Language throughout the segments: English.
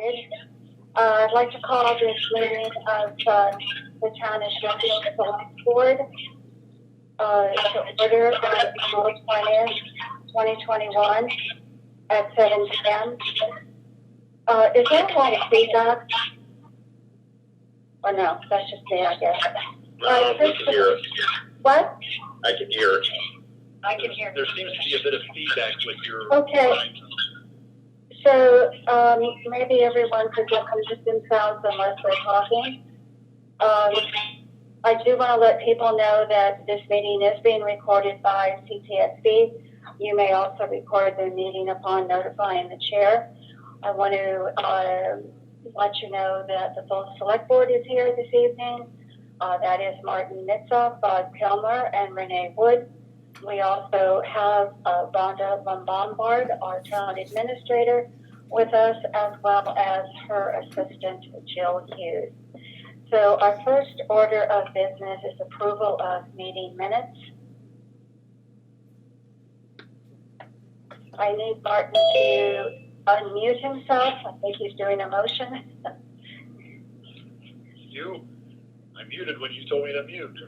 started. I'd like to call this meeting of the Town of Sheffield Selectboard to order on March 20th, 2021 at 7 p.m. Is there a lot of feedback? Or no, that's just me, I guess. I can hear it. What? I can hear it. I can hear. There seems to be a bit of feedback with your. Okay. So maybe everyone could get some distance out unless they're talking. I do want to let people know that this meeting is being recorded by CTSB. You may also record the meeting upon notifying the chair. I want to let you know that the full select board is here this evening. That is Martin Mitzoff, Bob Kilmer, and Renee Wood. We also have Rhonda Lombard, our town administrator, with us, as well as her assistant, Jill Hughes. So our first order of business is approval of meeting minutes. I need Martin to unmute himself. I think he's doing a motion. I muted when you told me to mute.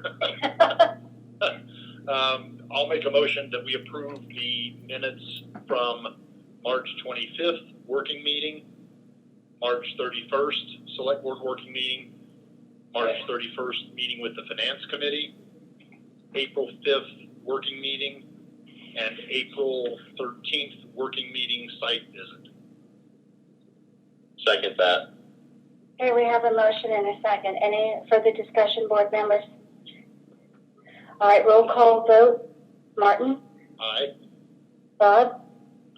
I'll make a motion that we approve the minutes from March 25th working meeting, March 31st select board working meeting, March 31st meeting with the finance committee, April 5th working meeting, and April 13th working meeting site visit. Second that. Okay, we have a motion and a second. Any further discussion, board members? All right, roll call vote. Martin? Aye. Bob?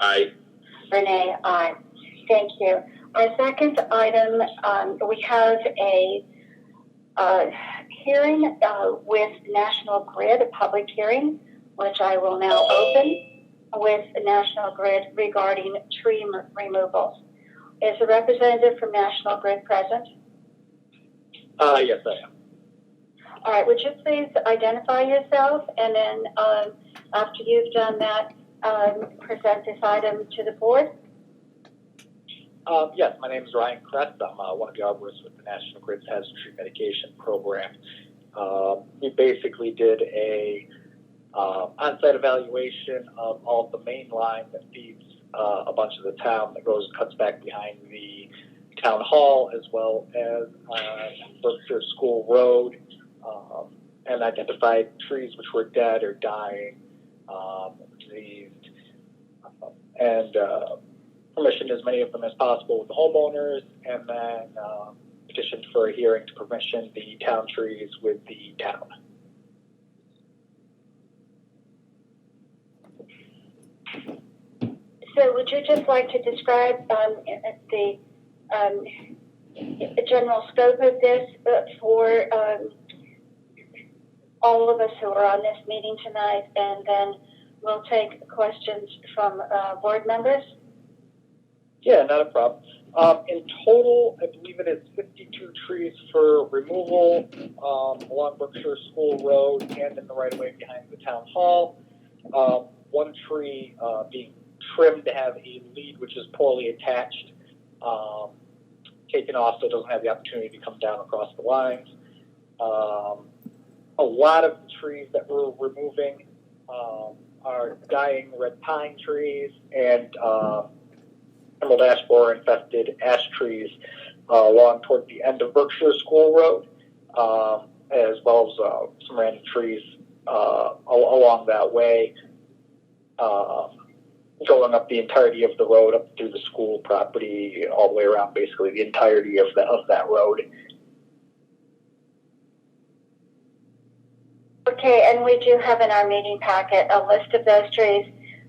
Aye. Renee? Aye. Thank you. Our second item, we have a hearing with National Grid, a public hearing, which I will now open with National Grid regarding tree removals. Is a representative from National Grid present? Yes, I am. All right, would you please identify yourself, and then after you've done that, present this item to the board? Yes, my name is Ryan Kress. I'm one of the arborists with the National Grid's Hazard Tree Mitigation Program. We basically did a on-site evaluation of all of the main line that feeds a bunch of the town that goes and cuts back behind the town hall, as well as Berkshire School Road, and identified trees which were dead or dying, diseased, and permissioned as many of them as possible with the homeowners, and then petitioned for a hearing to permission the town trees with the town. So would you just like to describe the general scope of this for all of us who are on this meeting tonight, and then we'll take questions from board members? Yeah, not a problem. In total, I believe it is 52 trees for removal along Berkshire School Road and in the right-of-way behind the town hall. One tree being trimmed to have a lead which is poorly attached, taken off so it doesn't have the opportunity to come down across the lines. A lot of the trees that we're removing are dying red pine trees and emerald ash borer infested ash trees along toward the end of Berkshire School Road, as well as some random trees along that way, going up the entirety of the road, up through the school property, all the way around basically the entirety of that road. Okay, and we do have in our meeting packet a list of those trees,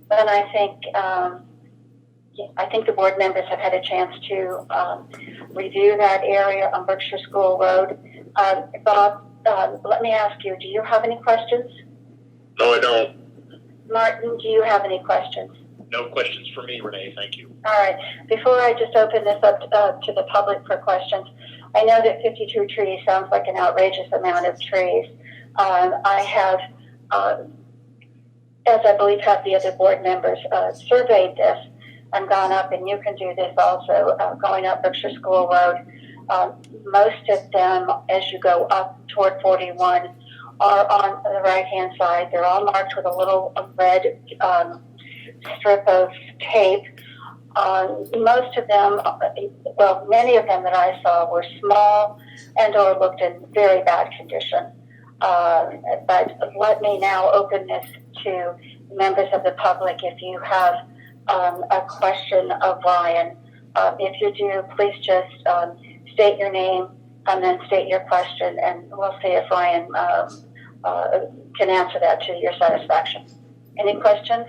but I think the board members have had a chance to review that area on Berkshire School Road. Bob, let me ask you, do you have any questions? No, I don't. Martin, do you have any questions? No questions for me, Renee. Thank you. All right. Before I just open this up to the public for questions, I know that 52 trees sounds like an outrageous amount of trees. I have, as I believe have the other board members, surveyed this. and gone up, and you can do this also, going up Berkshire School Road. Most of them, as you go up toward 41, are on the right-hand side. They're all marked with a little red strip of tape. Most of them, well, many of them that I saw were small and or looked in very bad condition. But let me now open this to members of the public. If you have a question of Ryan, if you do, please just state your name and then state your question, and we'll see if Ryan can answer that to your satisfaction. Any questions?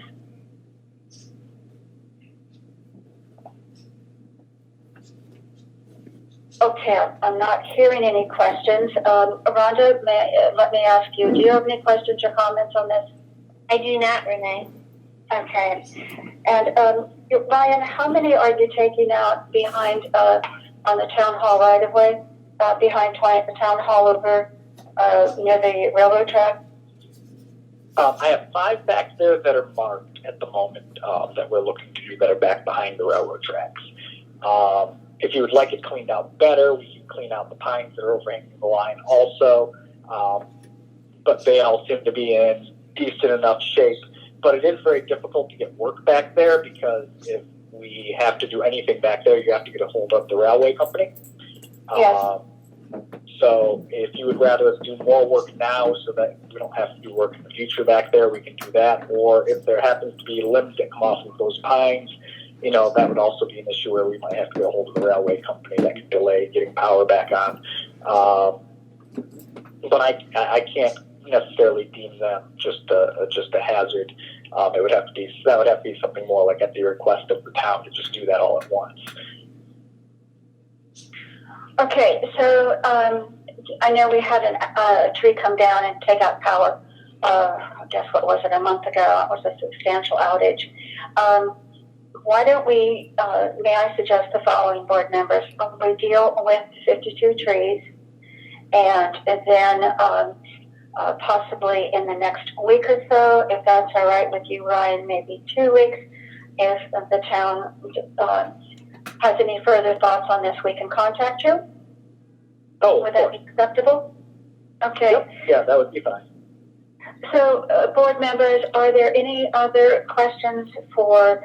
Okay, I'm not hearing any questions. Rhonda, let me ask you, do you have any questions or comments on this? I do not, Renee. Okay. And Ryan, how many are you taking out behind on the town hall right of way, behind the town hall over near the railroad track? I have 5 back there that are marked at the moment that we're looking to do that are back behind the railroad tracks. If you would like it cleaned out better, we can clean out the pines that are overhanging the line also. But they all seem to be in decent enough shape. But it is very difficult to get work back there because if we have to do anything back there, you have to get a hold of the railway company. Yes. So if you would rather us do more work now so that we don't have to do work in the future back there, we can do that. Or if there happens to be limbs that come off of those pines, you know, that would also be an issue where we might have to get a hold of the railway company that could delay getting power back on. But I can't necessarily deem them just a hazard. It would have to be something more like at the request of the town to just do that all at once. Okay, so I know we had a tree come down and take out power. I guess what was it, a month ago? It was a substantial outage. Why don't we, may I suggest the following, board members? We deal with 52 trees, and then possibly in the next week or so, if that's all right with you, Ryan, maybe 2 weeks, if the town has any further thoughts on this, we can contact you. Oh, would that be acceptable? Okay. Yep. Yeah, that would be fine. So, board members, are there any other questions for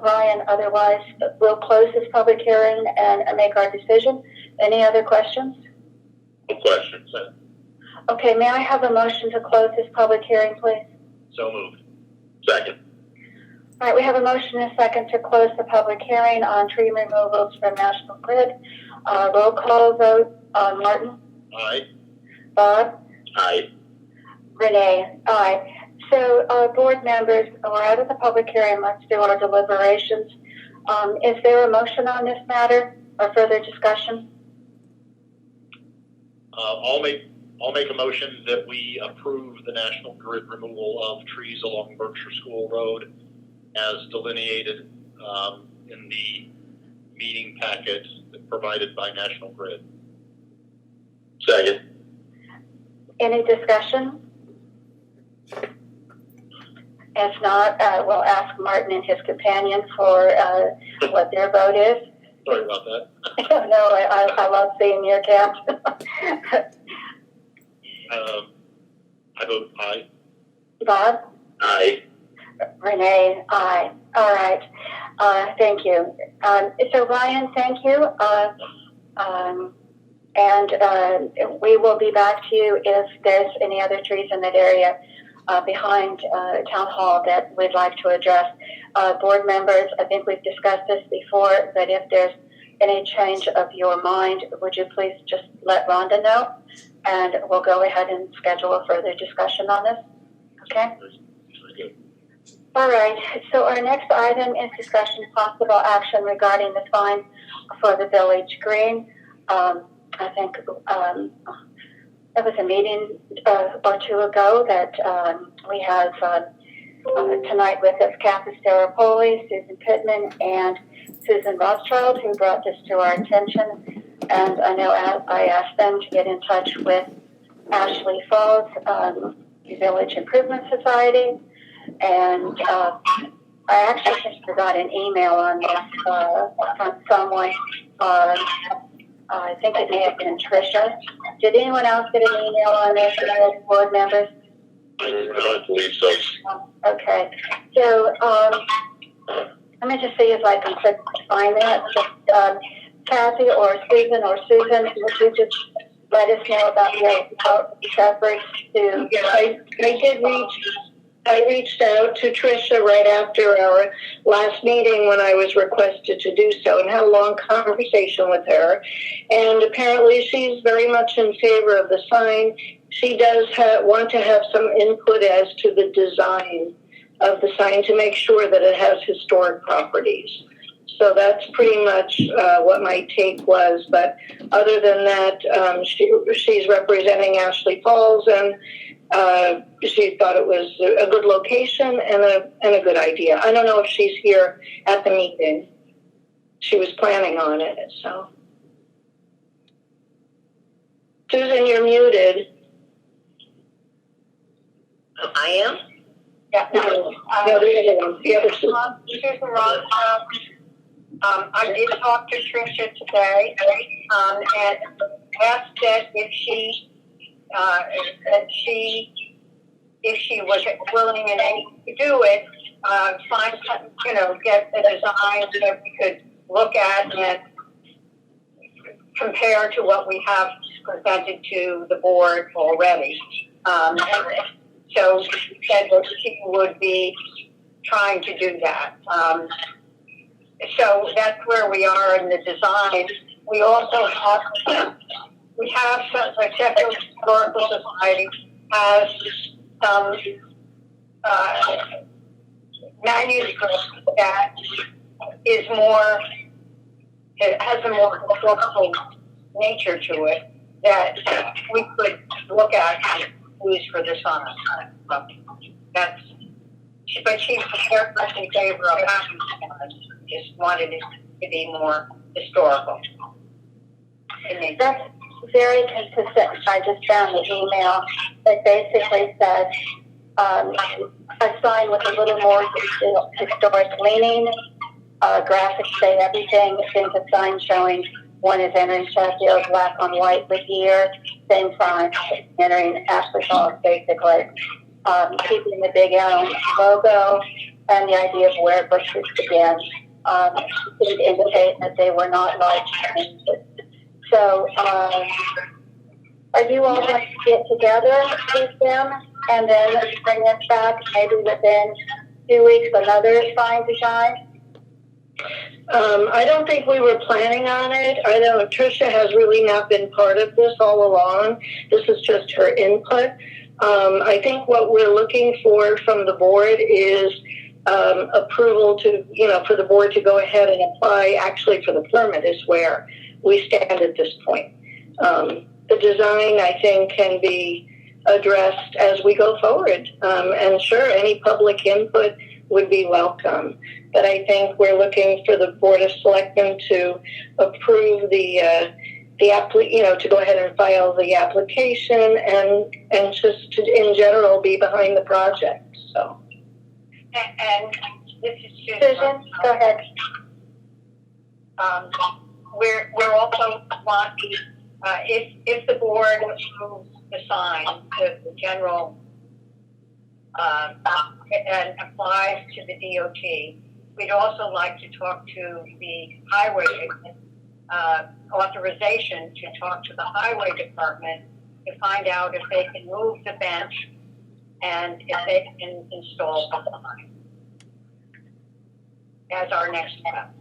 Ryan? Otherwise, we'll close this public hearing and make our decision. Any other questions? No questions. Okay, may I have a motion to close this public hearing, please? So moved. Second. All right, we have a motion and a second to close the public hearing on tree removals from National Grid. Roll call vote. Martin? Aye. Bob? Aye. Renee? Aye. So, board members, we're out of the public hearing. Let's do our deliberations. Is there a motion on this matter or further discussion? I'll make a motion that we approve the National Grid removal of trees along Berkshire School Road as delineated in the meeting packet provided by National Grid. Second. Any discussion? If not, we'll ask Martin and his companion for what their vote is. Sorry about that. No, I love seeing your cat. I vote aye. Bob? Aye. Renee? Aye. All right. Thank you. So, Ryan, thank you. And we will be back to you if there's any other trees in that area behind Town Hall that we'd like to address. Board members, I think we've discussed this before, but if there's any change of your mind, would you please just let Rhonda know, and we'll go ahead and schedule a further discussion on this. Okay? Very good. All right. So our next item is discussion of possible action regarding the fine for the village green. I think there was a meeting or two ago that we have tonight with us Kathy Staropoli, Susan Pittman, and Susan Rothschild, who brought this to our attention. And I know I asked them to get in touch with Ashley Falls, the Village Improvement Society, and I actually just got an email on this from someone. I think it may have been Tricia. Did anyone else get an email on this? Any other board members? I don't believe so. Okay. So let me just see if I can find that. Kathy or Susan, would you just let us know about your efforts to? Yeah, I reached out to Tricia right after our last meeting when I was requested to do so, and had a long conversation with her. And apparently she's very much in favor of the sign. She does want to have some input as to the design of the sign to make sure that it has historic properties. So that's pretty much what my take was. But other than that, she's representing Ashley Falls, and she thought it was a good location and a good idea. I don't know if she's here at the meeting. She was planning on it, so. Susan, you're muted. I am? Yeah, no, the other Susan. Susan Ross. I did talk to Tricia today, and asked that if she was willing and able to do it, find some, get the design that we could look at and compare to what we have presented to the board already. And so she said that she would be trying to do that. So that's where we are in the design. We also have the Sheffield Historical Society has some manuscript that is more, it has a more historical nature to it that we could look at and use for this on. But she's very much in favor of that. Just wanted it to be more historical. That's very consistent. I just found the email that basically said a sign with a little more historic leaning. Graphics say everything. Think a sign showing one is entering Sheffield, black on white with year. Same sign entering Ashley Falls, basically. Keeping the big L logo and the idea of where Berkshire begins. To indicate that they were not large changes. So, are you all going to get together with them and then bring us back maybe within 2 weeks another sign design? I don't think we were planning on it. I know Tricia has really not been part of this all along. This is just her input. I think what we're looking for from the board is approval to, for the board to go ahead and apply actually for the permit is where we stand at this point. The design, I think, can be addressed as we go forward. And sure, any public input would be welcome. But I think we're looking for the Board of Selectmen to approve to go ahead and file the application and just to, in general, be behind the project. So. And this is Susan, go ahead. We're also wanting, if the board approves the sign, the general, and applies to the DOT, we'd also like to talk to the highway, authorization to talk to the highway department to find out if they can move the bench and if they can install the sign as our next step.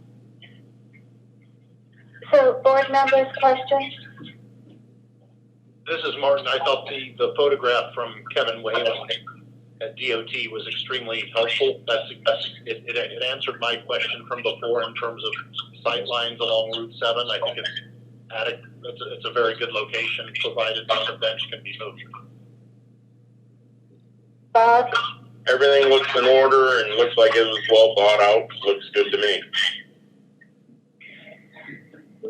So, board members, questions? This is Martin. I thought the photograph from Kevin Whalen at DOT was extremely helpful. It answered my question from before in terms of sight lines along Route 7. I think it's a very good location, provided that the bench can be moved. Bob? Everything looks in order and looks like it was well thought out. Looks good to me.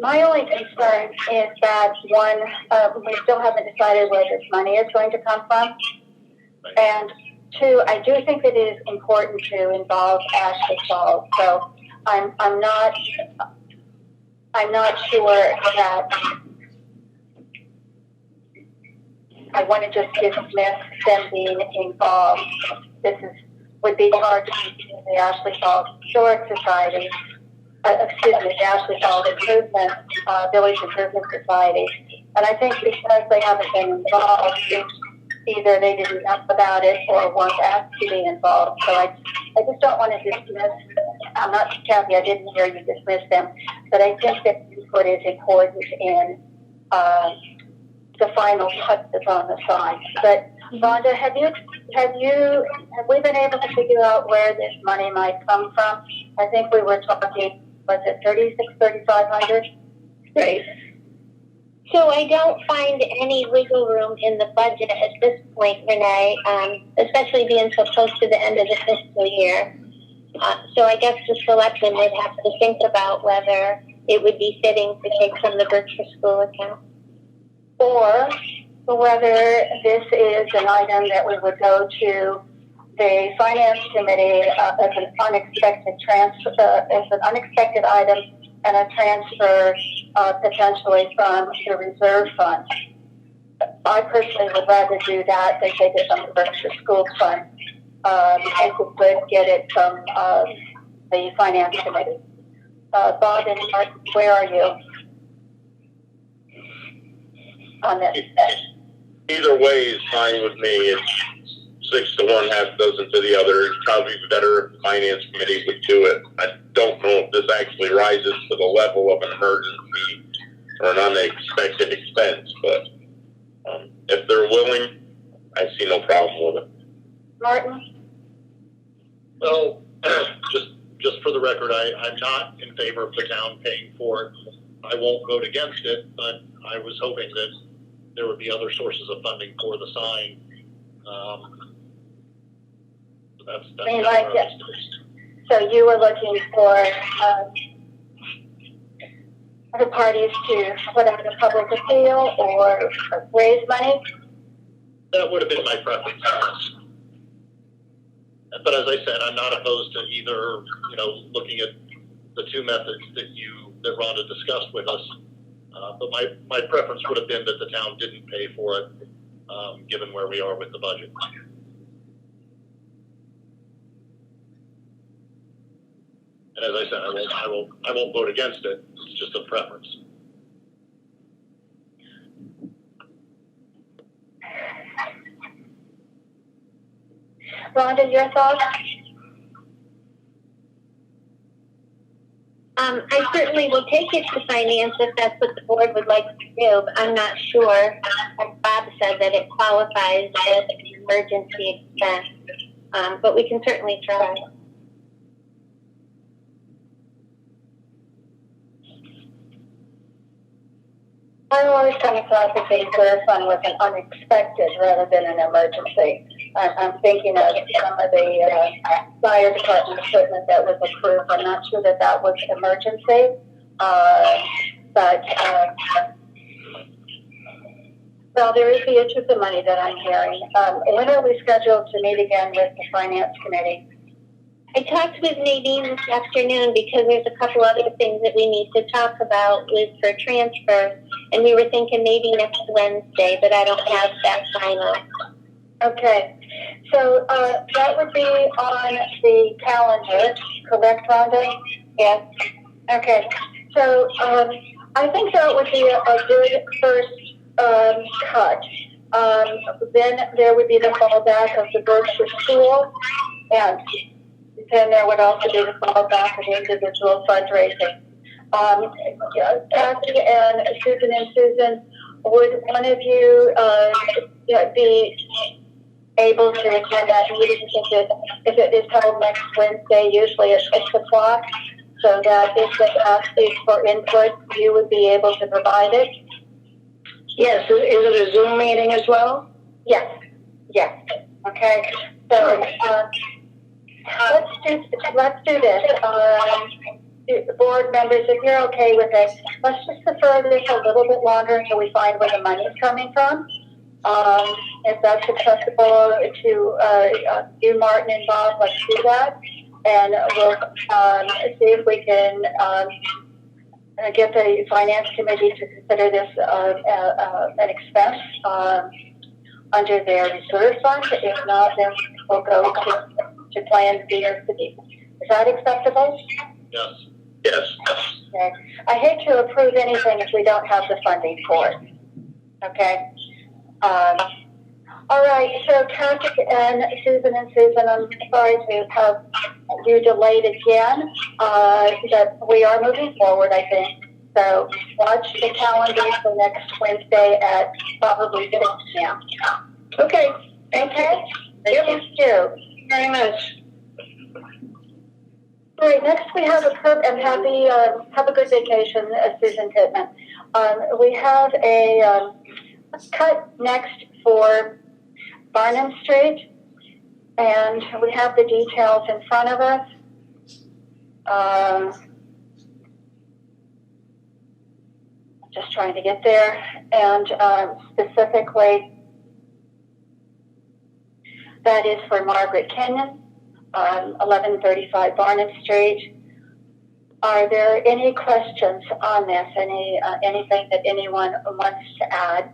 My only concern is that, one, we still haven't decided where this money is going to come from. And Two, I do think it is important to involve Ashley Falls. So I'm not sure that I want to just dismiss them being involved. Would be hard to do the Ashley Falls Historic Society, the Ashley Falls Improvement, Village Improvement Society. And I think because they haven't been involved, either they didn't know about it or weren't asked to be involved. So I just don't want to dismiss. I'm not, Kathy, I didn't hear you dismiss them, but I think that input is important in the final cut that's on the side. But Rhonda, have we been able to figure out where this money might come from? I think we were talking, was it $3,500? Right. So I don't find any wiggle room in the budget at this point, Renee, especially being so close to the end of the fiscal year. So I guess the selectmen would have to think about whether it would be fitting to take from the Berkshire School account. Or whether this is an item that we would go to the Finance Committee as an unexpected transfer, as an unexpected item and a transfer potentially from the reserve fund. I personally would rather do that than take it from the Berkshire School Fund. I could get it from the Finance Committee. Bob and Mark, where are you on this? Either way is fine with me. It's 6 to 1, half dozen to the other. It's probably better if the Finance Committee would do it. I don't know if this actually rises to the level of an emergency or an unexpected expense, but if they're willing, I see no problem with it. Martin? Well, just for the record, I'm not in favor of the town paying for it. I won't vote against it, but I was hoping that there would be other sources of funding for the sign. That's like it. So you were looking for other parties to put out a public appeal or raise money? That would have been my preference. But as I said, I'm not opposed to either, looking at the two methods that Rhonda discussed with us. But my preference would have been that the town didn't pay for it, given where we are with the budget. And as I said, I won't vote against it. It's just a preference. Rhonda, your thoughts? I certainly will take it to finance if that's what the board would like to do, but I'm not sure, as Bob said, that it qualifies as an emergency expense. But we can certainly try. I always kind of thought that the reserve fund was an unexpected rather than an emergency. I'm thinking of some of the fire department equipment that was approved. I'm not sure that was emergency, but well, there is the issue of the money that I'm hearing. When are we scheduled to meet again with the Finance Committee? I talked with Nadine this afternoon because there's a couple other things that we need to talk about with her transfer, and we were thinking maybe next Wednesday, but I don't have that final. Okay, so that would be on the calendar, correct, Rhonda? Yes. Okay, so I think that would be a good first cut. Then there would be the fallback of the Berkshire School, and then there would also be the fallback of individual fundraising. Kathy and Susan, would one of you be able to attend that meeting if it is held next Wednesday, usually at 6 o'clock, so that if they ask you for input, you would be able to provide it? Yes, is it a Zoom meeting as well? Yes. Okay, so let's do this. Board members, if you're okay with it, let's just defer this a little bit longer until we find where the money is coming from. If that's acceptable to you, Martin and Bob, let's do that. And we'll see if we can get the finance committee to consider this an expense under their reserve fund. If not, then we'll go to Plan B or C. Is that acceptable? Yes. Yes. Okay. I hate to approve anything if we don't have the funding for it. Okay. All right. So Patrick and Susan, I'm sorry to have you delayed again. That we are moving forward, I think. So watch the calendar for next Wednesday at probably 6 p.m. Okay. Okay. Yep. Thank you. Very much. All right, next we have have a good vacation, Susan Pittman. We have a cut next for Barnum Street, and we have the details in front of us. Just trying to get there, and specifically, that is for Margaret Kenyon. 1135 Barnum Street. Are there any questions on this? Anything that anyone wants to add?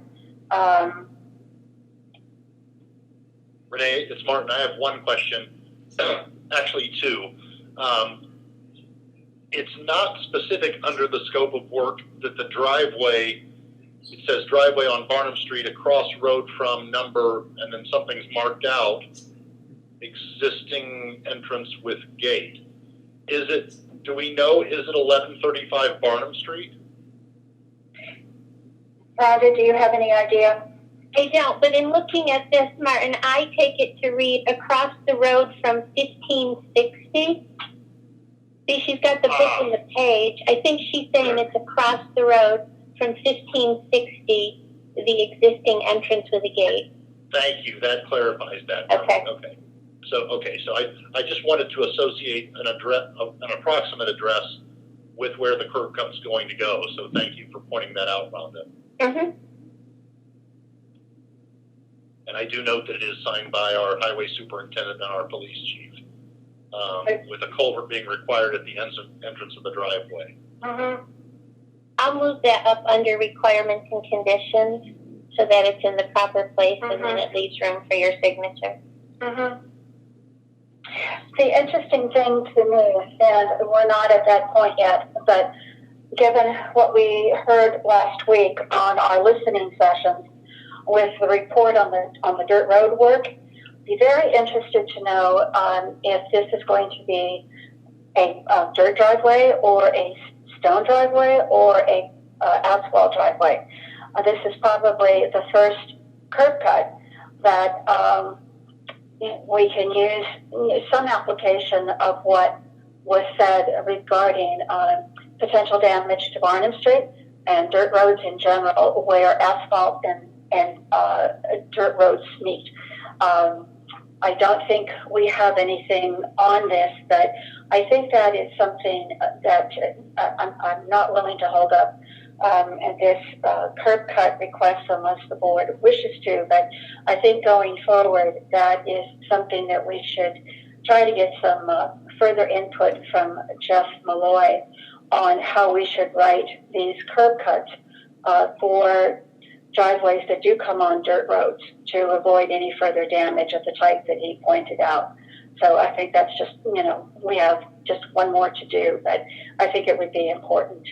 Renee, it's Martin. I have one question. Actually, two. It's not specific under the scope of work that the driveway, it says driveway on Barnum Street across road from number, and then something's marked out. Existing entrance with gate. Do we know, is it 1135 Barnum Street? Rhonda, do you have any idea? I don't, but in looking at this, Martin, I take it to read across the road from 1560. See, she's got the book in the page. I think she's saying it's across the road from 1560, the existing entrance with a gate. Thank you. That clarifies that. Okay. So I just wanted to associate an approximate address with where the curb cut's going to go. So thank you for pointing that out, Rhonda. Mm-hmm. And I do note that it is signed by our highway superintendent and our police chief, with a culvert being required at the entrance of the driveway. Mm-hmm. I'll move that up under requirements and conditions so that it's in the proper place, and then it leaves room for your signature. Mm-hmm. The interesting thing to me, and we're not at that point yet, but given what we heard last week on our listening sessions with the report on the dirt road work, be very interested to know if this is going to be a dirt driveway or a stone driveway or a asphalt driveway. This is probably the first curb cut that we can use some application of what was said regarding potential damage to Barnum Street and dirt roads in general, where asphalt and dirt roads meet. I don't think we have anything on this, but I think that is something that I'm not willing to hold up this curb cut request unless the board wishes to. But I think going forward, that is something that we should try to get some further input from Jeff Malloy on how we should write these curb cuts for driveways that do come on dirt roads to avoid any further damage of the type that he pointed out. So I think that's just, we have just one more to do, but I think it would be important.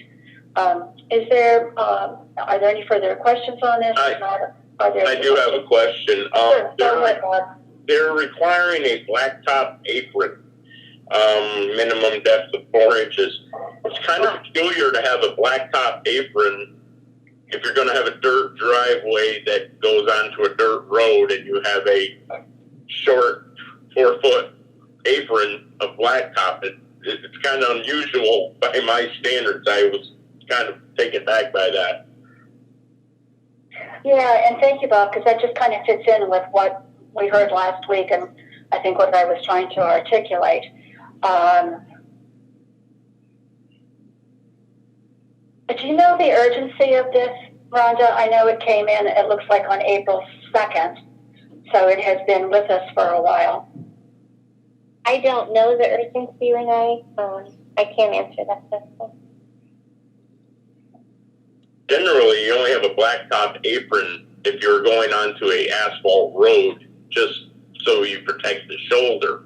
Are there any further questions on this? I do have a question. Sure, go ahead, Bob. They're requiring a blacktop apron, minimum depth of 4 inches. It's kind of peculiar to have a blacktop apron if you're going to have a dirt driveway that goes onto a dirt road and you have a short 4-foot apron of blacktop. It's kind of unusual by my standards. I was kind of taken back by that. Yeah, and thank you, Bob, because that just kind of fits in with what we heard last week and I think what I was trying to articulate. Do you know the urgency of this, Rhonda? I know it came in, it looks like on April 2nd. So it has been with us for a while. I don't know the urgency, Renee. I can't answer that question. Generally, you only have a blacktop apron if you're going onto a asphalt road, just so you protect the shoulder,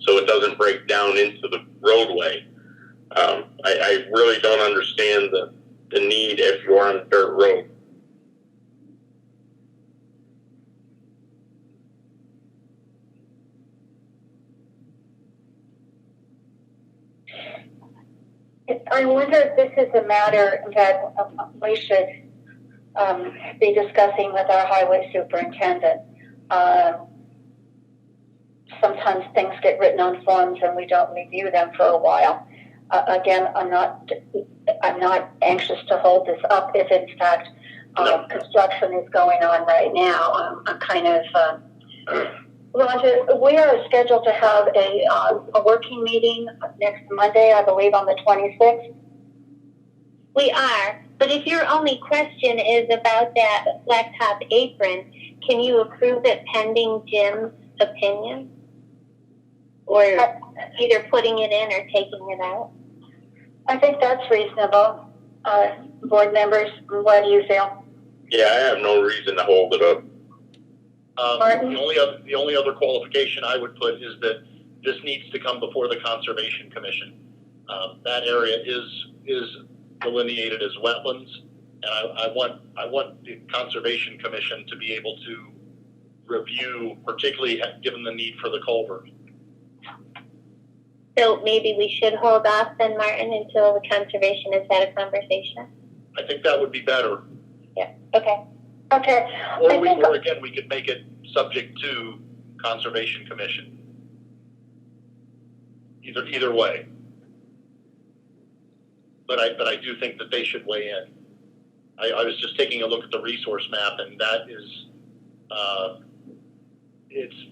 so it doesn't break down into the roadway. I really don't understand the need if you're on a dirt road. I wonder if this is a matter that we should be discussing with our highway superintendent. Sometimes things get written on forms and we don't review them for a while. Again, I'm not anxious to hold this up if in fact construction is going on right now. I'm kind of Rhonda, we are scheduled to have a working meeting next Monday, I believe, on the 26th. We are, but if your only question is about that blacktop apron, can you approve it pending Jim's opinion? Or either putting it in or taking it out? I think that's reasonable. Board members, what do you feel? Yeah, I have no reason to hold it up. The only other qualification I would put is that this needs to come before the Conservation Commission. That area is delineated as wetlands, and I want the Conservation Commission to be able to review, particularly given the need for the culvert. So maybe we should hold off then, Martin, until the Conservation has had a conversation? I think that would be better. Yeah, okay. Okay. Or again, we could make it subject to Conservation Commission. Either way. But I do think that they should weigh in. I was just taking a look at the resource map, and that is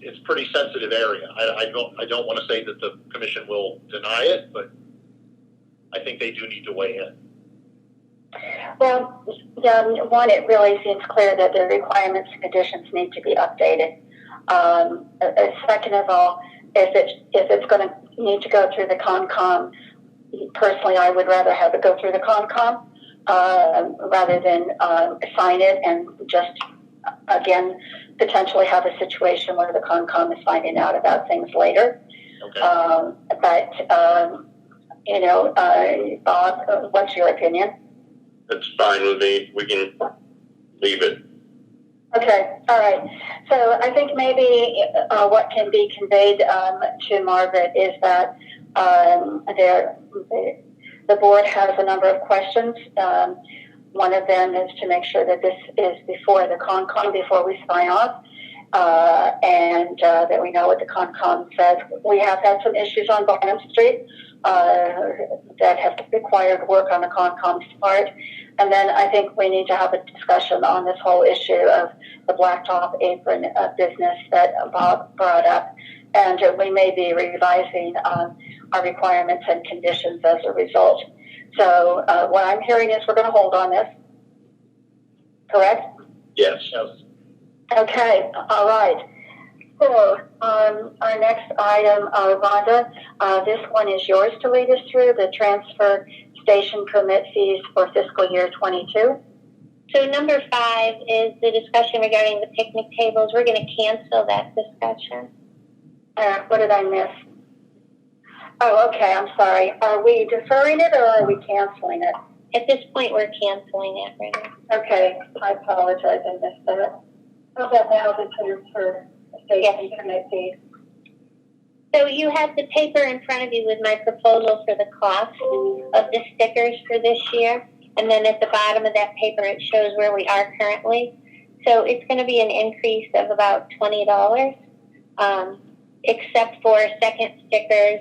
it's pretty sensitive area. I don't want to say that the commission will deny it, but I think they do need to weigh in. Well, one, it really seems clear that the requirements and conditions need to be updated. Second of all, if it's going to need to go through the Concom, personally, I would rather have it go through the Concom rather than sign it and just, again, potentially have a situation where the Concom is finding out about things later. Okay. Bob, what's your opinion? It's fine with me. We can leave it. Okay, all right. So I think maybe what can be conveyed to Margaret is that the board has a number of questions. One of them is to make sure that this is before the Concom, before we sign off, and that we know what the Concom says. We have had some issues on Barnum Street that have required work on the Concom's part. And then I think we need to have a discussion on this whole issue of the blacktop apron business that Bob brought up. And we may be revising our requirements and conditions as a result. So what I'm hearing is we're going to hold on this. Correct? Yes. Okay, all right. So our next item, Rhonda, this one is yours to lead us through, the transfer station permit fees for fiscal year 22. So number 5 is the discussion regarding the picnic tables. We're going to cancel that discussion. What did I miss? Oh, okay, I'm sorry. Are we deferring it or are we canceling it? At this point, we're canceling it right now. Okay, I apologize, I missed that. How about now the transfer station permit fees? So you have the paper in front of you with my proposal for the cost of the stickers for this year. And then at the bottom of that paper, it shows where we are currently. So it's going to be an increase of about $20, except for second stickers,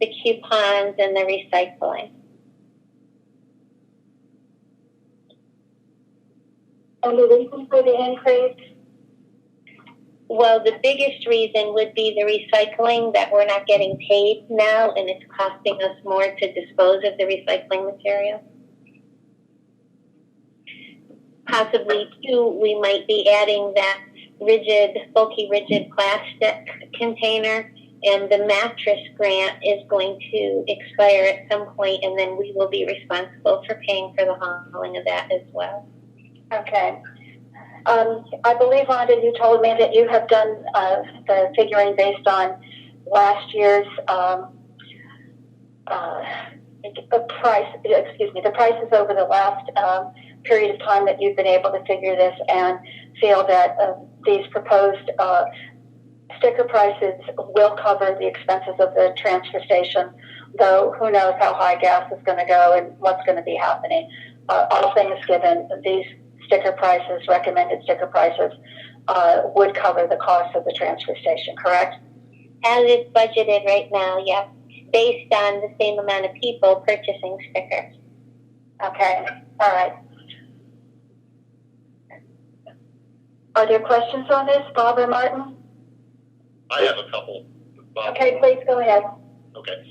the coupons, and the recycling. And the reason for the increase? Well, the biggest reason would be the recycling, that we're not getting paid now, and it's costing us more to dispose of the recycling material. Possibly, too, we might be adding that bulky rigid plastic container, and the mattress grant is going to expire at some point, and then we will be responsible for paying for the hauling of that as well. Okay. I believe, Rhonda, you told me that you have done the figuring based on last year's the prices over the last period of time that you've been able to figure this, and feel that these proposed sticker prices will cover the expenses of the transfer station, though who knows how high gas is going to go and what's going to be happening. All things given, these sticker prices, recommended sticker prices, would cover the cost of the transfer station, correct? As it's budgeted right now, yes, based on the same amount of people purchasing stickers. Okay, all right. Are there questions on this, Bob or Martin? I have a couple. Bob. Okay, please go ahead. Okay.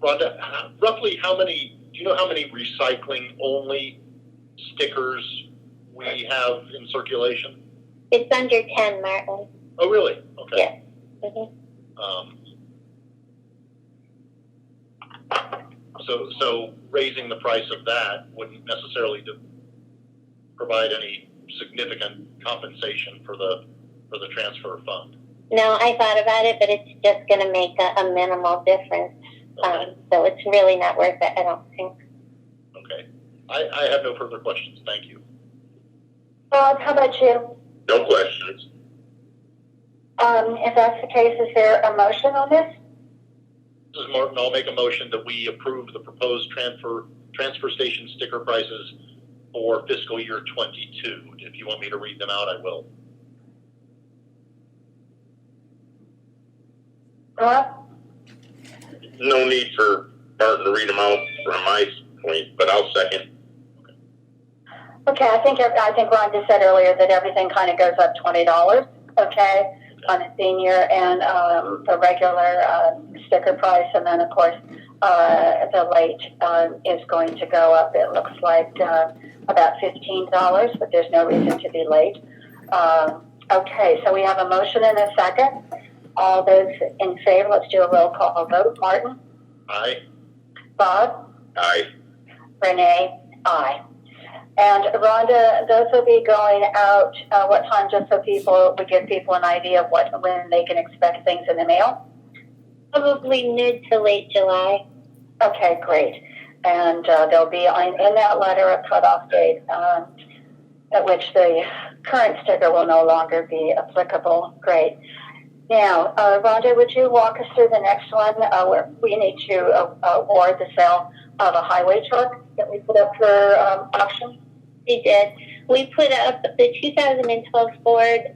Rhonda, roughly do you know how many recycling-only stickers we have in circulation? It's under 10, Martin. Oh, really? Okay. Yes. Mm-hmm. So raising the price of that wouldn't necessarily provide any significant compensation for the transfer fund. No, I thought about it, but it's just going to make a minimal difference. Okay. So it's really not worth it, I don't think. Okay. I have no further questions. Thank you. Bob, how about you? No questions. If that's the case, is there a motion on this? This is Martin. I'll make a motion that we approve the proposed transfer station sticker prices for fiscal year 22. If you want me to read them out, I will. Bob? No need for Martin to read them out from my point, but I'll second. Okay, I think Ron just said earlier that everything kind of goes up $20, okay, on a senior and the regular sticker price, and then of course the late is going to go up. It looks like about $15, but there's no reason to be late. Okay, so we have a motion and a second. All those in favor, let's do a roll call vote. Martin? Aye. Bob? Aye. Renee? Aye. And Rhonda, those will be going out what time, just so we give people an idea of when they can expect things in the mail? Probably mid to late July. Okay, great. And there'll be in that letter a cutoff date at which the current sticker will no longer be applicable. Great. Now, Rhonda, would you walk us through the next one where we need to award the sale of a highway truck that we put up for auction? We did. We put up the 2012 Ford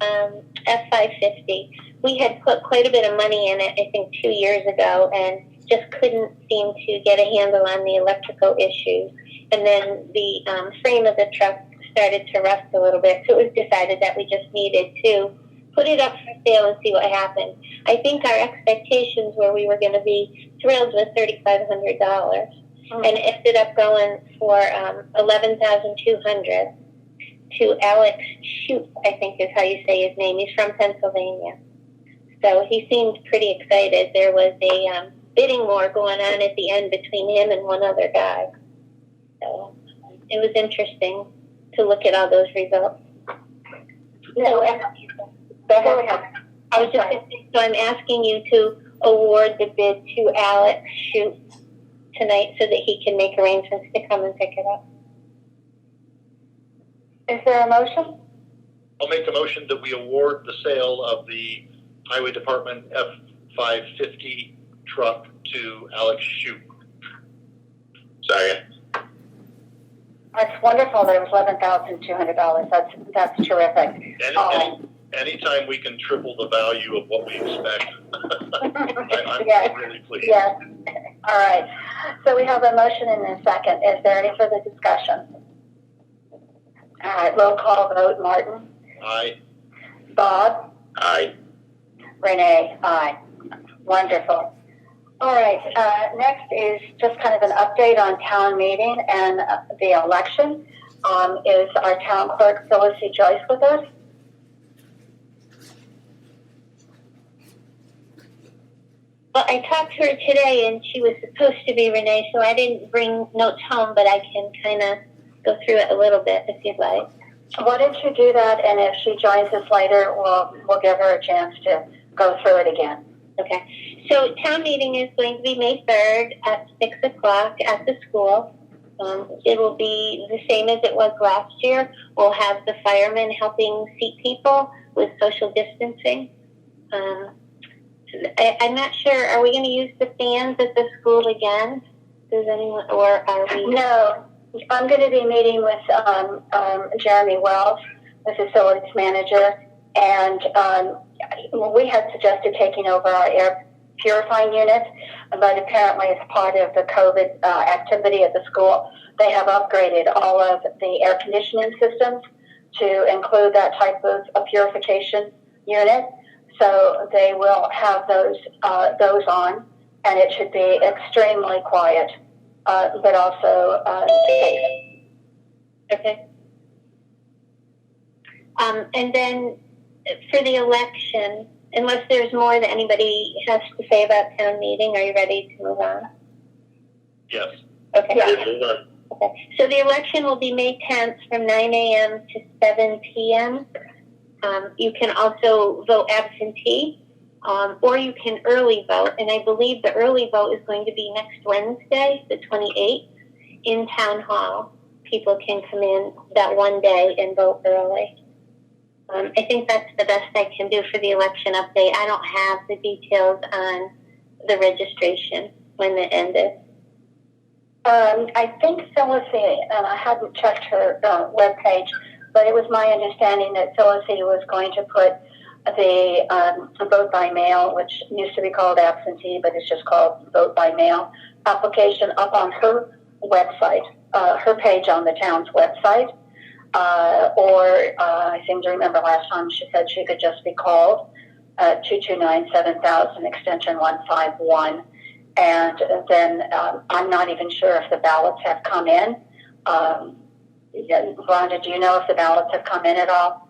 F550. We had put quite a bit of money in it, I think, 2 years ago, and just couldn't seem to get a handle on the electrical issues. And then the frame of the truck started to rust a little bit, so it was decided that we just needed to put it up for sale and see what happened. I think our expectations were we were going to be thrilled with $3,500. And it ended up going for $11,200 to Alex Shoup, I think is how you say his name. He's from Pennsylvania. So he seemed pretty excited. There was a bidding war going on at the end between him and one other guy. So it was interesting to look at all those results. No, go ahead. I was just going to say, so I'm asking you to award the bid to Alex Shoup tonight so that he can make arrangements to come and pick it up. Is there a motion? I'll make a motion that we award the sale of the Highway Department F550 truck to Alex Shoup. Second. That's wonderful that it was $11,200. That's terrific. Anytime we can triple the value of what we expect, I'm Yes. really pleased. Yes. All right. So we have a motion and a second. Is there any further discussion? All right. Roll call vote. Martin? Aye. Bob? Aye. Renee? Aye. Wonderful. All right. Next is just kind of an update on town meeting and the election. Is our town clerk, Phyllis C. Joyce, with us? Well, I talked to her today, and she was supposed to be Renee, so I didn't bring notes home, but I can kind of go through it a little bit if you'd like. Why don't you do that, and if she joins us later, we'll give her a chance to go through it again. Okay. So town meeting is going to be May 3rd at 6 o'clock at the school. It will be the same as it was last year. We'll have the firemen helping seat people with social distancing. I'm not sure. Are we going to use the fans at the school again? Does anyone, or are we? No. I'm going to be meeting with Jeremy Wells, the facilities manager, and we had suggested taking over our air purifying unit, but apparently as part of the COVID activity at the school, they have upgraded all of the air conditioning systems to include that type of purification unit. So they will have those on, and it should be extremely quiet. But also safe. Okay. And then for the election, unless there's more that anybody has to say about town meeting, are you ready to move on? Yes. Okay. Yes, move on. Okay. So the election will be May 10th from 9 a.m. to 7 p.m. You can also vote absentee. Or you can early vote, and I believe the early vote is going to be next Wednesday, the 28th, in Town Hall. People can come in that one day and vote early. I think that's the best I can do for the election update. I don't have the details on the registration when it ended. I think Phyllis, I hadn't checked her webpage, but it was my understanding that Phyllis was going to put the vote by mail, which used to be called absentee, but it's just called vote by mail application up on her website, her page on the town's website. I seem to remember last time she said she could just be called 229-7000 extension 151. And then I'm not even sure if the ballots have come in. Rhonda, do you know if the ballots have come in at all?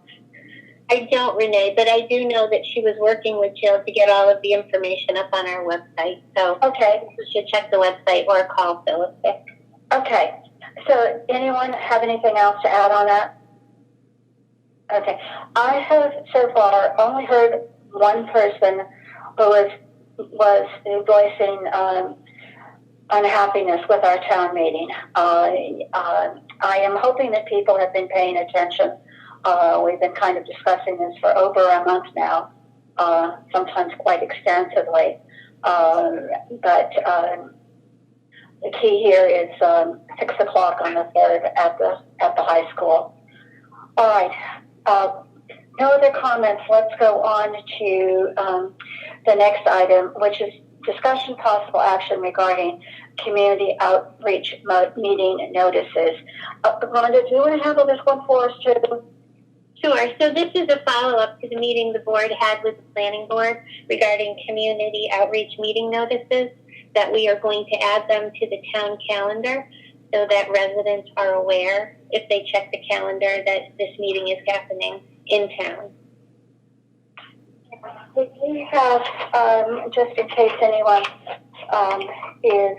I don't, Renee, but I do know that she was working with Jill to get all of the information up on our website. So okay, you should check the website or call Phyllis. Okay. So anyone have anything else to add on that? Okay. I have so far only heard one person who was voicing unhappiness with our town meeting. I am hoping that people have been paying attention. We've been kind of discussing this for over a month now, sometimes quite extensively. But the key here is 6 o'clock on the 3rd at the high school. All right. No other comments. Let's go on to the next item, which is discussion possible action regarding community outreach meeting notices. Rhonda, do you want to handle this one for us too? Sure. So this is a follow-up to the meeting the board had with the planning board regarding community outreach meeting notices, that we are going to add them to the town calendar so that residents are aware, if they check the calendar, that this meeting is happening in town. We have, just in case anyone is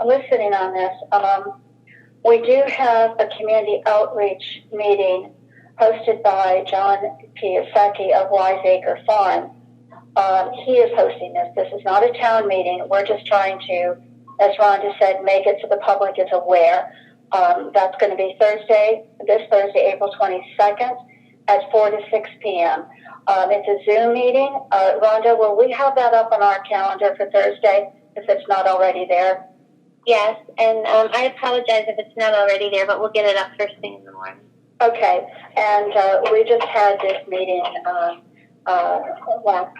listening on this, we do have a community outreach meeting hosted by John Piasecki of Wiseacre Farm. He is hosting this. This is not a town meeting. We're just trying to, as Rhonda said, make it so the public is aware. That's going to be this Thursday, April 22nd at 4 to 6 p.m. It's a Zoom meeting. Rhonda, will we have that up on our calendar for Thursday if it's not already there? Yes, and I apologize if it's not already there, but we'll get it up first thing in the morning. Okay, and we just had this meeting last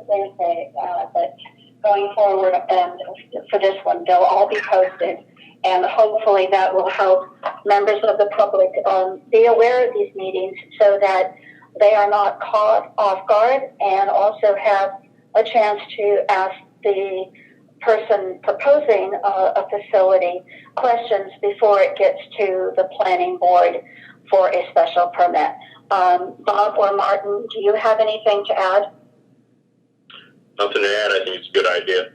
Wednesday, but going forward, and for this one, they'll all be posted, and hopefully that will help members of the public be aware of these meetings so that they are not caught off guard, and also have a chance to ask the person proposing a facility questions before it gets to the planning board for a special permit. Bob or Martin, do you have anything to add? Nothing to add. I think it's a good idea.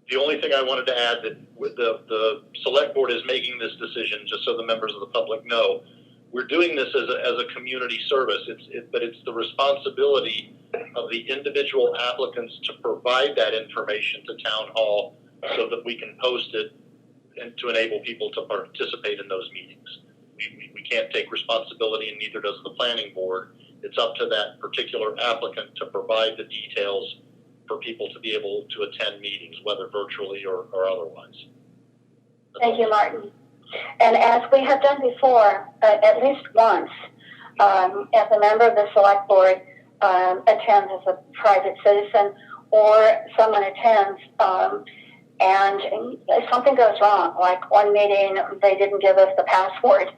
The only thing I wanted to add that with the select board is making this decision, just so the members of the public know, we're doing this as a community service. But it's the responsibility of the individual applicants to provide that information to town hall so that we can post it and to enable people to participate in those meetings. We can't take responsibility, and neither does the planning board. It's up to that particular applicant to provide the details for people to be able to attend meetings, whether virtually or otherwise. Thank you, Martin. And as we have done before, at least once, as a member of the select board attends as a private citizen, or someone attends and something goes wrong, like one meeting they didn't give us the password,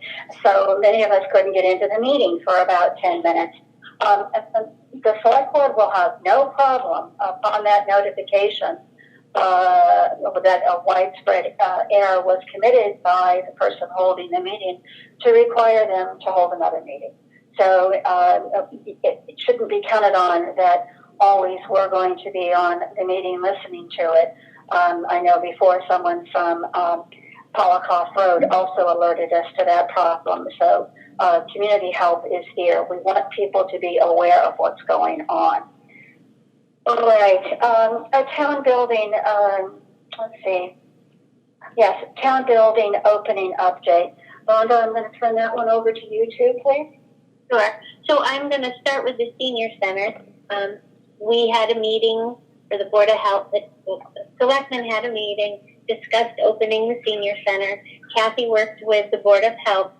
so many of us couldn't get into the meeting for about 10 minutes. The select board will have no problem upon that notification that a widespread error was committed by the person holding the meeting to require them to hold another meeting. So it shouldn't be counted on that always we're going to be on the meeting listening to it. I know before someone from Polikoff Road also alerted us to that problem. So community help is here. We want people to be aware of what's going on. All right. A town building, let's see. Yes, town building opening update. Rhonda, I'm going to turn that one over to you too, please. Sure. So I'm going to start with the senior center. We had a meeting for the Board of Health. The selectmen had a meeting, discussed opening the senior center. Kathy worked with the Board of Health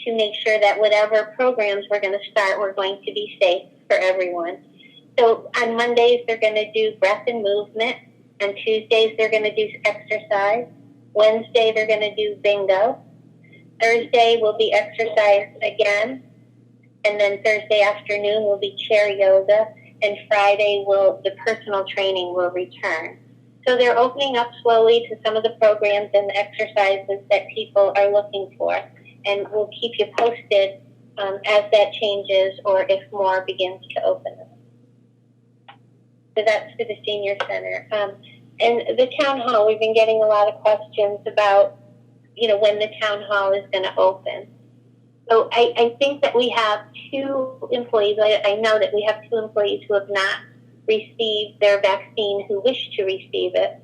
to make sure that whatever programs we're going to start were going to be safe for everyone. So on Mondays, they're going to do breath and movement. On Tuesdays, they're going to do exercise. Wednesday, they're going to do bingo. Thursday will be exercise again. And then Thursday afternoon will be chair yoga. And Friday, the personal training will return. So they're opening up slowly to some of the programs and the exercises that people are looking for. And we'll keep you posted as that changes or if more begins to open up. So that's for the senior center. And the town hall, we've been getting a lot of questions about, when the town hall is going to open. So I think that we have 2 employees. I know that we have 2 employees who have not received their vaccine who wish to receive it.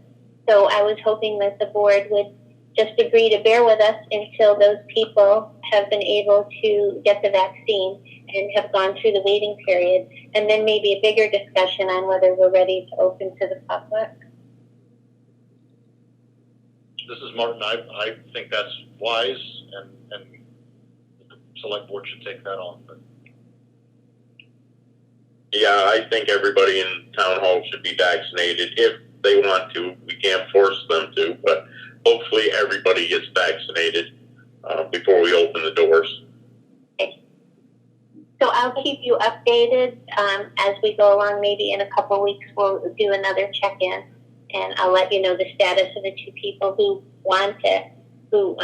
So I was hoping that the board would just agree to bear with us until those people have been able to get the vaccine and have gone through the waiting period, and then maybe a bigger discussion on whether we're ready to open to the public. This is Martin. I think that's wise, and the select board should take that on. But Yeah, I think everybody in town hall should be vaccinated if they want to. We can't force them to, but hopefully everybody gets vaccinated before we open the doors. So I'll keep you updated as we go along. Maybe in a couple of weeks we'll do another check-in, and I'll let you know the status of the 2 people who want it, who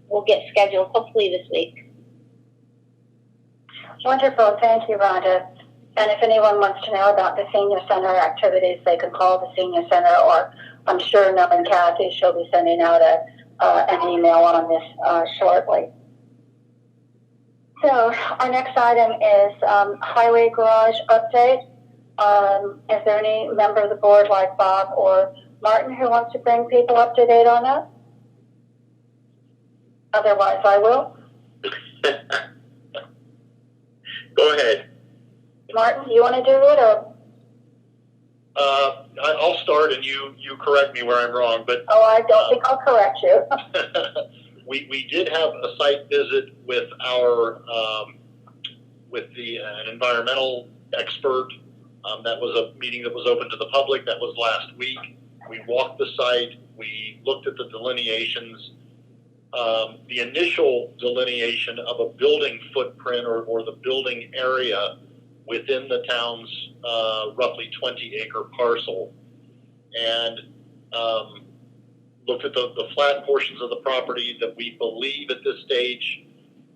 will get scheduled hopefully this week. Wonderful. Thank you, Rhonda. And if anyone wants to know about the senior center activities, they can call the senior center, or I'm sure knowing Kathy, she'll be sending out an email on this shortly. So our next item is highway garage update. Is there any member of the board like Bob or Martin who wants to bring people up to date on that? Otherwise, I will. Go ahead. Martin, you want to do it, or? I'll start, and you correct me where I'm wrong. But I don't think I'll correct you. we did have a site visit with our an environmental expert. That was a meeting that was open to the public. That was last week. We walked the site. We looked at the delineations. The initial delineation of a building footprint or the building area within the town's roughly 20-acre parcel, and looked at the flat portions of the property that we believe at this stage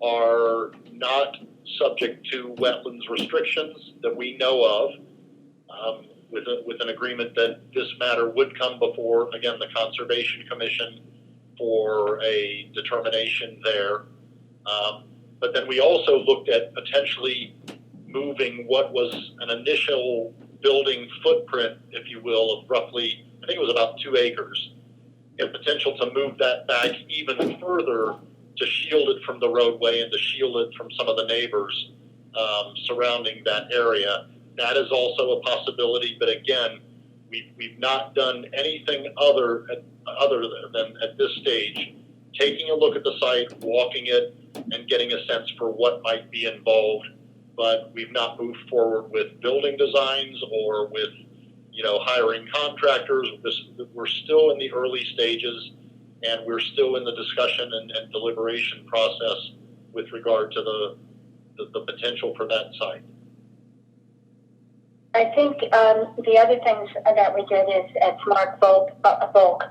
are not subject to wetlands restrictions that we know of. with an agreement that this matter would come before, again, the Conservation Commission for a determination there. But then we also looked at potentially moving what was an initial building footprint, if you will, of roughly, I think it was about 2 acres, and potential to move that back even further to shield it from the roadway and to shield it from some of the neighbors surrounding that area. That is also a possibility, but again, we've not done anything other than at this stage, taking a look at the site, walking it, and getting a sense for what might be involved. But we've not moved forward with building designs or with, hiring contractors. We're still in the early stages, and we're still in the discussion and deliberation process with regard to the potential for that site. I think the other things that we did is at Mark Volk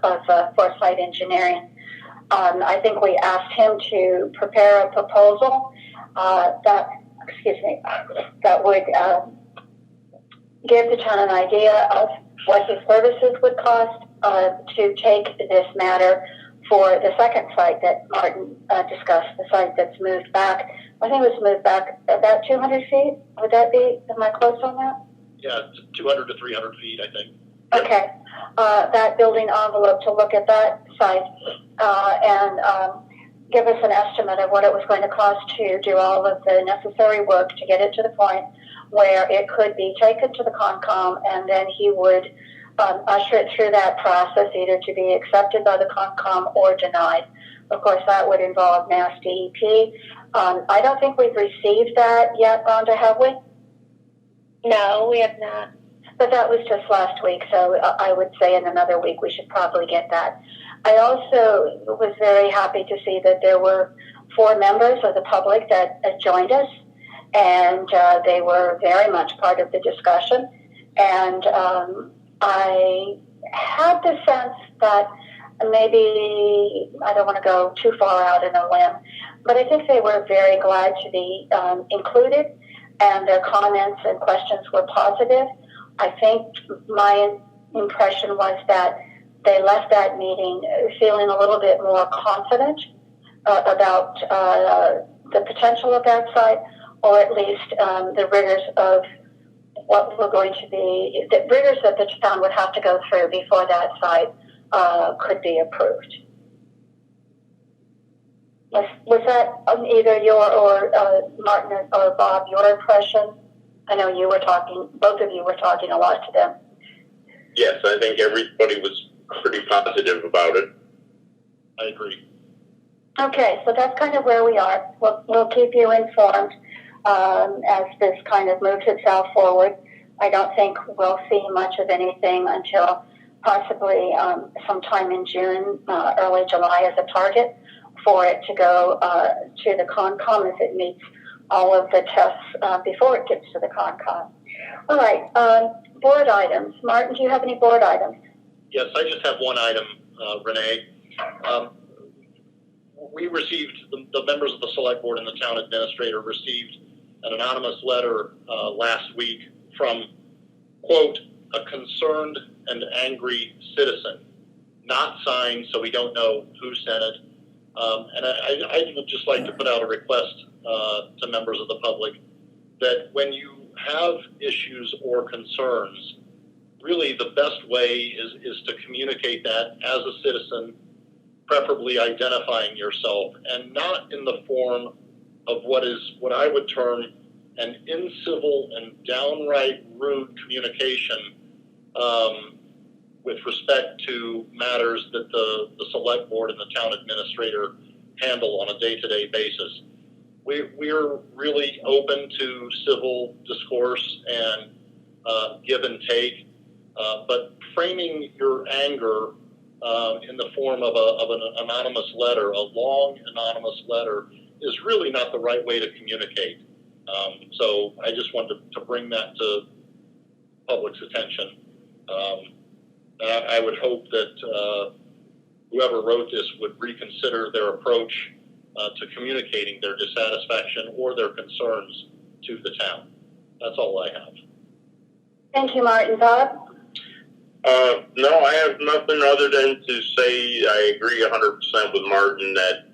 of Foresight Engineering. I think we asked him to prepare a proposal that would give the town an idea of what the services would cost to take this matter for the second site that Martin discussed, the site that's moved back. I think it was moved back about 200 feet. Would that be, am I close on that? Yeah, 200 to 300 feet, I think. Okay. That building envelope to look at that site and give us an estimate of what it was going to cost to do all of the necessary work to get it to the point where it could be taken to the Concom, and then he would usher it through that process, either to be accepted by the Concom or denied. Of course, that would involve Mass DEP. I don't think we've received that yet, Rhonda, have we? No, we have not. But that was just last week, so I would say in another week we should probably get that. I also was very happy to see that there were 4 members of the public that joined us, and they were very much part of the discussion. And I had the sense that maybe, I don't want to go too far out in a limb, but I think they were very glad to be included, and their comments and questions were positive. I think my impression was that they left that meeting feeling a little bit more confident about the potential of that site, or at least the rigors of what were going to be, the rigors that the town would have to go through before that site could be approved. Was that either your or Martin or Bob, your impression? I know you were talking, both of you were talking a lot to them. Yes, I think everybody was pretty positive about it. I agree. Okay, so that's kind of where we are. We'll keep you informed as this kind of moves itself forward. I don't think we'll see much of anything until possibly sometime in June, early July as a target for it to go to the Concom if it meets all of the tests before it gets to the Concom. All right, board items. Martin, do you have any board items? Yes, I just have one item, Renee. We received, the members of the select board and the town administrator received an anonymous letter last week from, quote, a concerned and angry citizen, not signed, so we don't know who sent it. And I would just like to put out a request to members of the public that when you have issues or concerns, really the best way is to communicate that as a citizen, preferably identifying yourself, and not in the form of what I would term an incivil and downright rude communication with respect to matters that the select board and the town administrator handle on a day-to-day basis. We're really open to civil discourse and give and take, but framing your anger in the form of an anonymous letter, a long anonymous letter, is really not the right way to communicate. So I just wanted to bring that to public's attention. I would hope that whoever wrote this would reconsider their approach to communicating their dissatisfaction or their concerns to the town. That's all I have. Thank you, Martin. Bob? No, I have nothing other than to say I agree 100% with Martin that,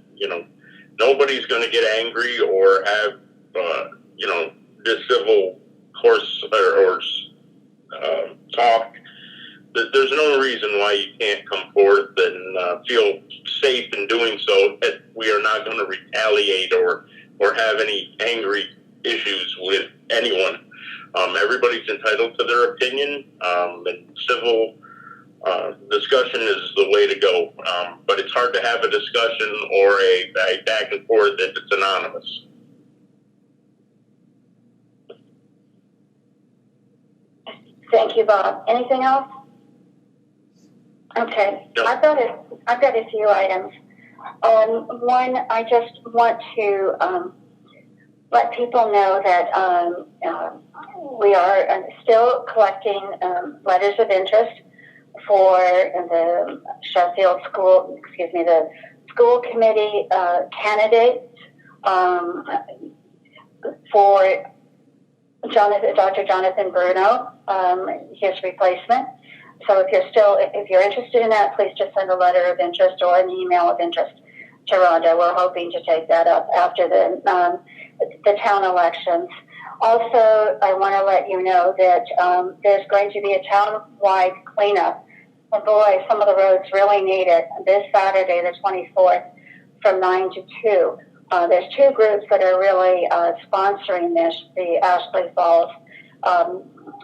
nobody's going to get angry or have, discivil course or talk. There's no reason why you can't come forth and feel safe in doing so, that we are not going to retaliate or have any angry issues with anyone. Everybody's entitled to their opinion, and civil discussion is the way to go. But it's hard to have a discussion or a back and forth if it's anonymous. Thank you, Bob. Anything else? Okay. No. I've got a few items. One, I just want to let people know that we are still collecting letters of interest for the Sheffield school, the school committee candidate for Dr. Jonathan Bruno, his replacement. So if you're interested in that, please just send a letter of interest or an email of interest to Rhonda. We're hoping to take that up after the town elections. Also, I want to let you know that there's going to be a town-wide cleanup. And boy, some of the roads really need it. This Saturday, the 24th, from 9 to 2. There's two groups that are really sponsoring this, the Ashley Falls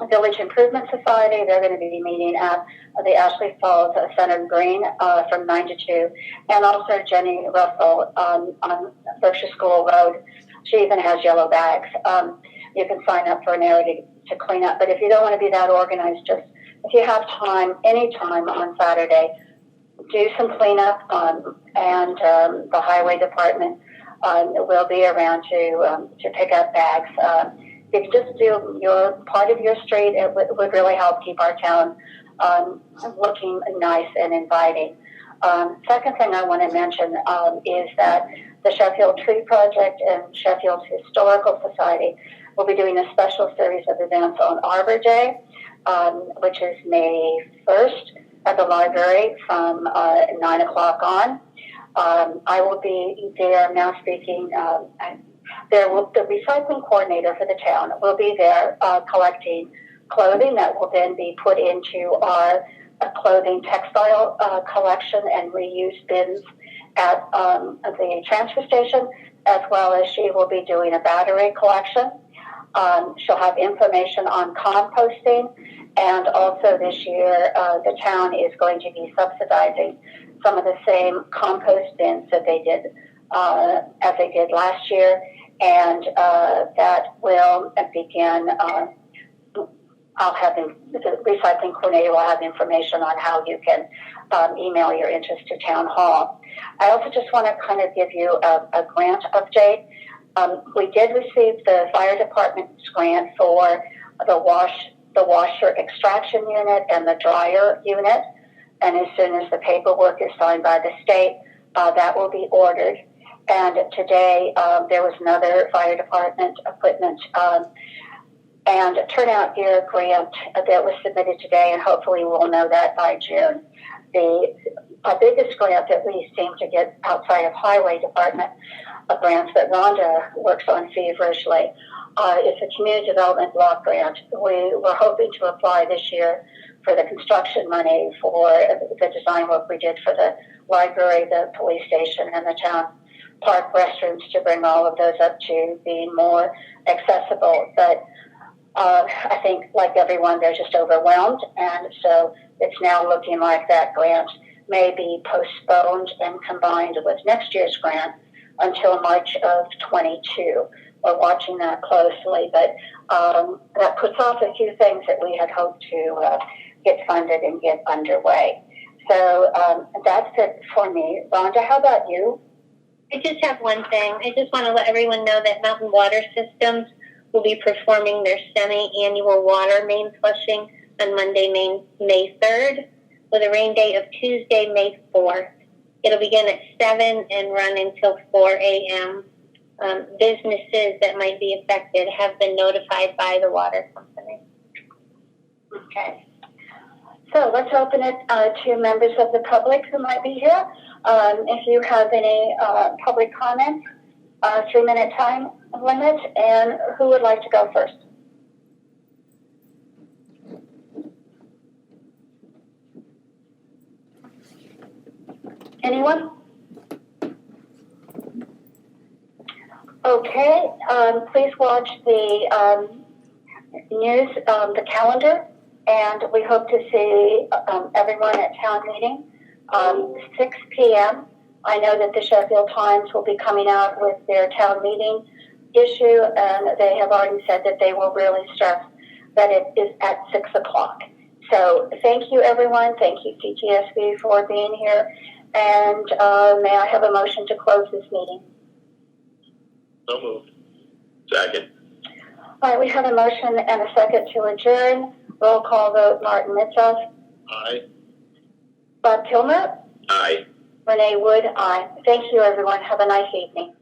Village Improvement Society. They're going to be meeting at the Ashley Falls Center Green from 9 to 2. And also Jenny Russell on Berkshire School Road. She even has yellow bags. You can sign up for an area to clean up. But if you don't want to be that organized, just if you have time, any time on Saturday, do some cleanup. And the highway department will be around to pick up bags. If you just do your part of your street, it would really help keep our town looking nice and inviting. Second thing I want to mention is that the Sheffield Tree Project and Sheffield Historical Society will be doing a special series of events on Arbor Day, which is May 1st at the library from 9 o'clock on. I will be there now speaking. The recycling coordinator for the town will be there collecting clothing that will then be put into our clothing textile collection and reuse bins at the transfer station, as well as she will be doing a battery collection. She'll have information on composting, and also this year the town is going to be subsidizing some of the same compost bins that they did as they did last year, and that will begin. I'll have the recycling coordinator will have information on how you can email your interest to town hall. I also just want to kind of give you a grant update. We did receive the fire department's grant for the washer extraction unit and the dryer unit, and as soon as the paperwork is signed by the state, that will be ordered. And today there was another fire department equipment and turnout gear grant that was submitted today, and hopefully we'll know that by June. The biggest grant that we seem to get outside of highway department grants that Rhonda works on feverishly is a community development block grant. We were hoping to apply this year for the construction money for the design work we did for the library, the police station, and the town park restrooms to bring all of those up to being more accessible. But I think, like everyone, they're just overwhelmed, and so it's now looking like that grant may be postponed and combined with next year's grant until March of 22. We're watching that closely, but that puts off a few things that we had hoped to get funded and get underway. So that's it for me. Rhonda, how about you? I just have one thing. I just want to let everyone know that Mountain Water Systems will be performing their semi-annual water main flushing on Monday, May 3rd, with a rain date of Tuesday, May 4th. It'll begin at 7 and run until 4 a.m. Businesses that might be affected have been notified by the water company. Okay. So let's open it to members of the public who might be here. If you have any public comments, 3-minute time limit, and who would like to go first? Anyone? Okay, please watch the news, the calendar, and we hope to see everyone at town meeting, 6 p.m. I know that the Sheffield Times will be coming out with their town meeting issue, and they have already said that they will really stress that it is at 6 o'clock. So thank you, everyone. Thank you, CTSB, for being here. And may I have a motion to close this meeting? So moved. Second. All right, we have a motion and a second to adjourn. Roll call vote, Martin Mitzoff. Aye. Bob Kilmer. Aye. Renee Wood, aye. Thank you, everyone. Have a nice evening.